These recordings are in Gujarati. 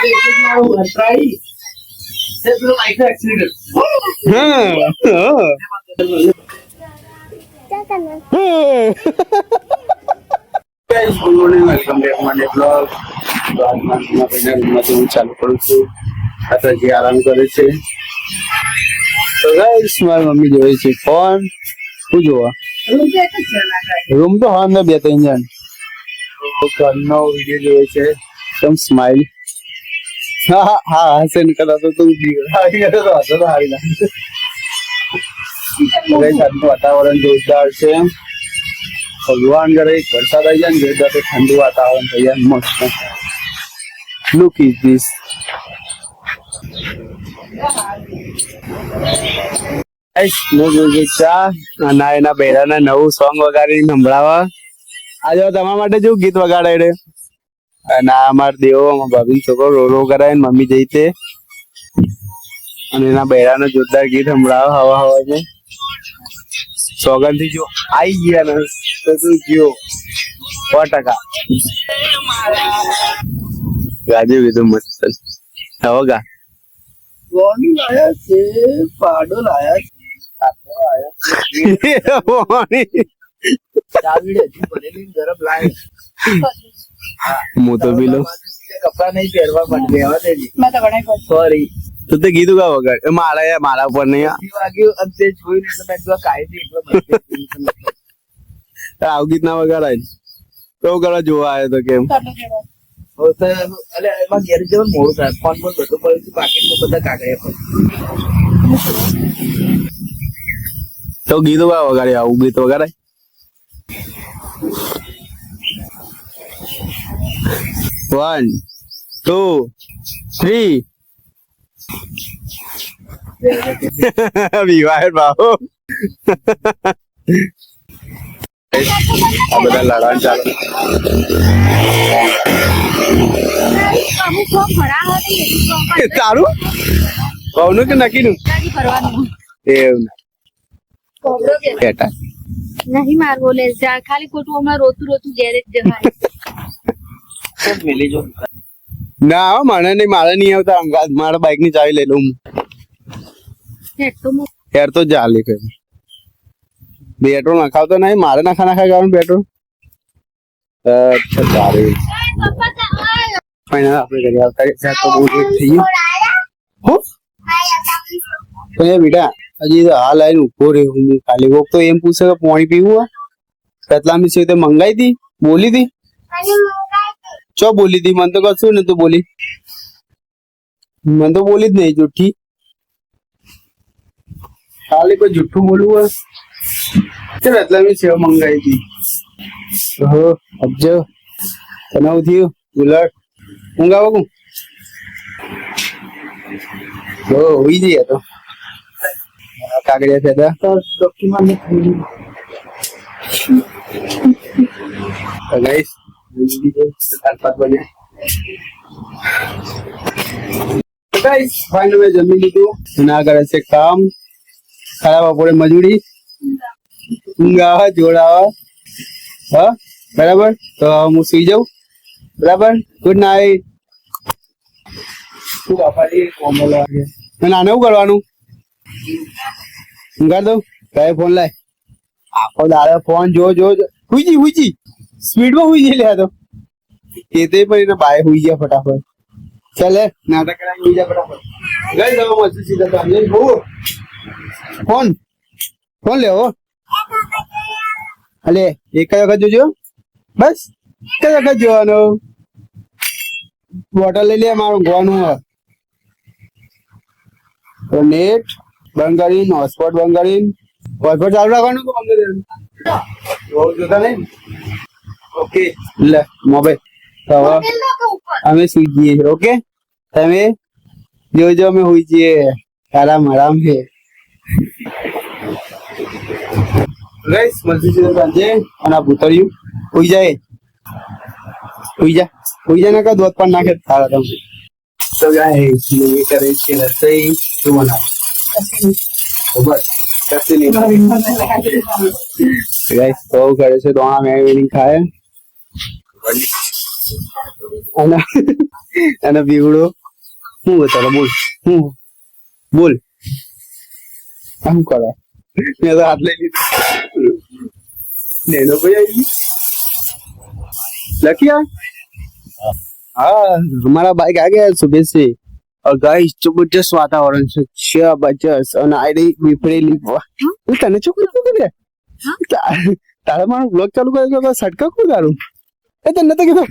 Good morning, welcome back my blog. તો આજના રૂમમાંથી હું ચાલુ કરું છું. અત્યારે આરામ કરે છે. તો ગાઈસ મારી મમ્મી જોઈ છે ફોન. શું જોવા? રૂમ તો હા અંદર બે ત્રણ જણ ઘરનો વિડીયો જોવે છે. એકદમ સ્માઈલ. હા હા હા હશે ને કદાચ તો હારી તો હશે તો હારી લાગે. વાતાવરણ જોરદાર છે. ભગવાન કરે વરસાદ આવી જાય ને જોરદાર તો ઠંડુ વાતાવરણ થઈ જાય મસ્ત. Look is this. ચા અને એના બહેરાના નવું સોંગ વગાડીને સંભળાવા. આજે તમારા માટે જેવું ગીત વગાડે રે. અને આ અમાર દેવો ભાભી છોકરો રો રો કરાય ને મમ્મી જઈ તે અને એના બહેરાનો જોરદાર ગીત સંભળાવો હવા હવા છે. સોગન થી જો આઈ ગયા ને તો તું ગયો 100%. ગાજે કીધું મસ્ત હવે ગા વોર્નિંગ આયા છે. પાડો લાયા હું તો પીલો કપડા નહીં પહેરવા પડે. સોરી તો તે કીધું કા વગર મારા મારા ઉપર નહીં વાગ્યું અને જોયું આવું ગીત ના વગાડાય તો કરવા જોવા આવ્યો તો કેમ એમાં ઘેર જવાનું મોડું થાય. ફોન પર બધું પડ્યું પાકીટમાં બધા કાગળિયા પડે તો ગીતો કા વગાડે આવું ગીત વગાડાય. 1 2 3 વિવાહ બાબુ આ બધા લડાણ ચાલે. તારું ભાવનું કે નક્કીનું એવું બેટા નહીં માર બોલે ખાલી ખોટું હમણાં રોતું રોતું ગેરેજ જવાય. ના મને નહીં મારે નહીં આવતા મારા બાઈક ની ચાવી લઈ લઉં યાર તો ચાલે કઈ પેટ્રોલ નખાવતો નહીં મારે નાખા કરવાનું પેટ્રોલ. સારું આપણે ઘરે આવતા તો બહુ લેટ થઈ ગયું બેટા. હજી તો હાલ આવીને ઉભો રહ્યો હું ખાલી કોક તો એમ પૂછે કે પાણી પીવું રતલામી છે મંગાઈ હતી બોલી હતી ચો બોલી હતી મને તો કશું ને તું બોલી મને તો બોલી જ નહીં જુઠ્ઠી ખાલી કોઈ જુઠ્ઠું બોલવું હોય રતલામી સેવા મંગાઈ હતી. હો અબજો તને થયું ઉલટ ઊંઘ આવો હો હોઈ જઈએ તો કાગળિયા ફેદા જમી લીધું ના કરે છે કામ ખરાબ બપોરે મજૂરી ઊંઘ આવે જોડ આવે હા બરાબર. તો હું સુઈ જાઉં બરાબર. Good night. નાને શું કરવાનું ઊંઘાડ દઉં કઈ ફોન લાય આખો દાડો ફોન જો હુઈજી સ્પીડમાં હુઈજી લે તો એ તો પણ એને બાય હુઈ ગયા ફટાફટ. ચાલે નાટક કરાવી હુઈ જા ફટાફટ. ગઈ દવા મસ્ત સીધા તો ફોન લેવો અલે એક જ વખત જોજો બસ એક જ વખત જોવાનો. બોટલ લઈ લે મારું ગોવાનું નેટ બંધ કરીને હોટસ્પોટ બંધ કરીને હોટસ્પોટ ચાલુ રાખવાનું તો બંધ જોતા નહીં. ઓકે લે મોબાઈલ તો હવે અમે સુઈ જઈએ. ઓકે તમે જોજો અમે સુઈ જઈએ આરામ છે. ગાઈસ મળતી છે સાંજે અને આ ભૂતળિયું સુઈ જાય ને કા દોત પણ નાખે તારા તમે. તો ગાઈસ મમ્મી કરે છે રસોઈ શું બનાવ બસ કશું નહીં ગાઈસ તો કરે છે દોણા મેં ખાય અને અને બીવડો શું બતાવો બોલ હું બોલ આમ કરો મેં તો હાથ લઈ લીધો નેનો ભાઈ આવી लकी हाँ हमारा बाइक आ गया है सुबह से और गाइस जबरदस्त वातावरण છે જબરજસ્ત અને આઈડી વિપરેલી હું તને ચોકડી મૂકી દે તારે મારો બ્લોગ ચાલુ કર્યો તો સટકા કોણ તારું એ તને તો કીધું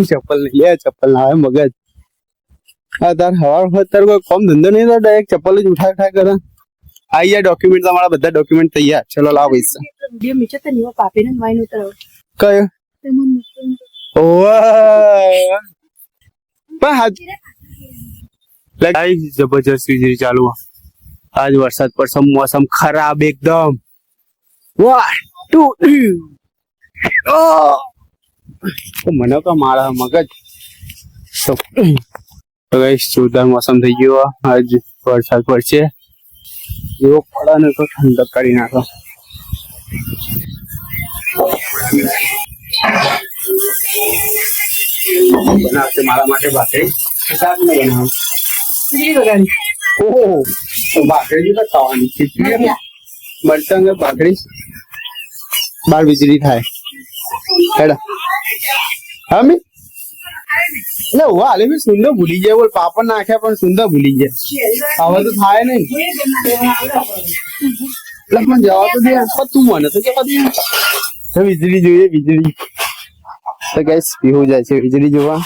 ચપ્પલ નહીં લે ચપ્પલ ના આવે મગજ હા તાર હવાર હોય તાર કોઈ કોમ ધંધો નહીં તો ડાયરેક્ટ ચપ્પલ જ ઉઠા કરે આ યાર ડોક્યુમેન્ટ તમારા બધા ડોક્યુમેન્ટ તૈયાર ચલો લાવ પૈસા વિડિયો મીચો તો નીવો પાપીને વાઈન ઉતરો કયો ઓવા પણ હાજ ગાઈસ જબરજસ્ત વીજળી ચાલુ આજ વરસાદ પડશે મોસમ ખરાબ એકદમ 1 2 3 મને તો મારા મગજ તો ગાઈસ જોરદાર મોસમ થઈ ગયો આજ વરસાદ પડશે એવો પડે ને તો ઠંડક કરી નાખો બનાવશે મારા માટે ભાખરી શાક ને બનાવ ઓહો તો ભાખરી તો ખાવાની ખીચડી મરચાં ને ભાખરી બાર વીજળી થાય હેડા હા મી એટલે હાલે બી સુંદર ભૂલી જાય બોલ પાપડ નાખ્યા પણ સુંદર ભૂલી જાય હવે તો થાય નહીં એટલે પણ જવા તો દે પણ તું મને તો કેવા દે વીજળી જોઈએ વીજળી તો ગાઈસ પીવું જાય છે વીજળી જોવા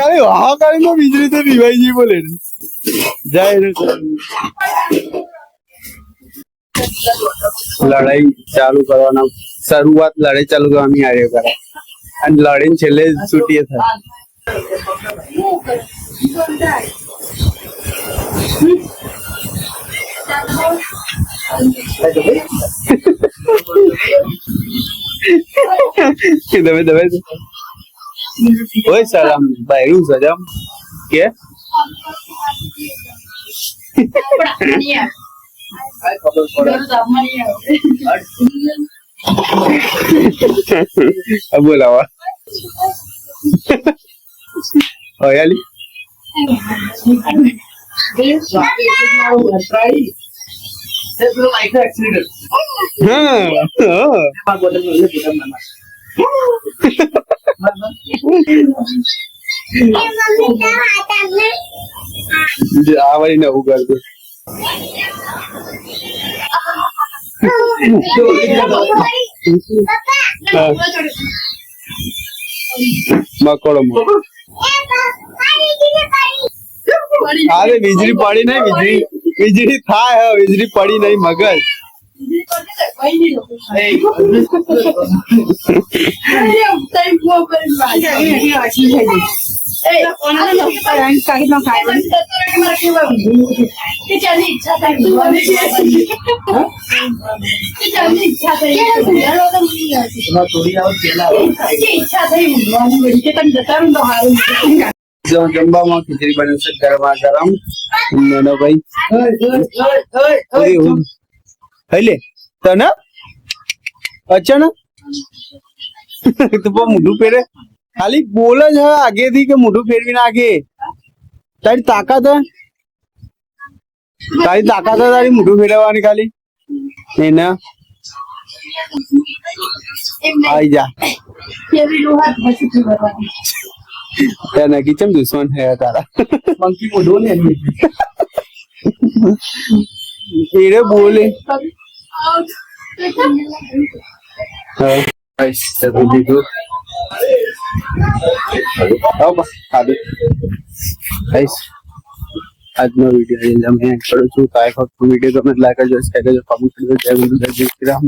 અરે વાહ કાળી વીજળી તો પીવાઈ ગઈ બોલે જાય લડાઈ ચાલુ કરવાના શરૂઆત લડાઈ ચાલુ કરવાની આર્યો કરે અને લડીને છેલ્લે છૂટીએ થાય દવે દવે ઓય સલામ બાયરું સજામ કે બોલાવા હયાલી આ વાળી નવું કરતું મકોડો અરે વીજળી પડી નહીં વીજળી થાય હવે વીજળી પડી નહીં મગજ જમવામાં ખીચડી બને છે ગરમા ગરમ નાનો ભાઈ લે તને અચાનક તો મોઢું ફેરે ખાલી બોલ જ હવે આગેથી કે મોઢું ફેરવી નાખે તારી તાકાત તારી મોઢું ફેરવવાની ખાલી એના આઈ જા નકી ચમ દુશ્મન હે તારા મંકી મોઢું ને એરે બોલે હા દીધું આજનો વિડીયો અમે એન્ડ કરું છું. તો આઈ હોપ વિડીયો ગમે લાઈક કરજો, શેર કરજો, કમેન્ટ કરજો. જય ગુરુ, જય શ્રી રામ.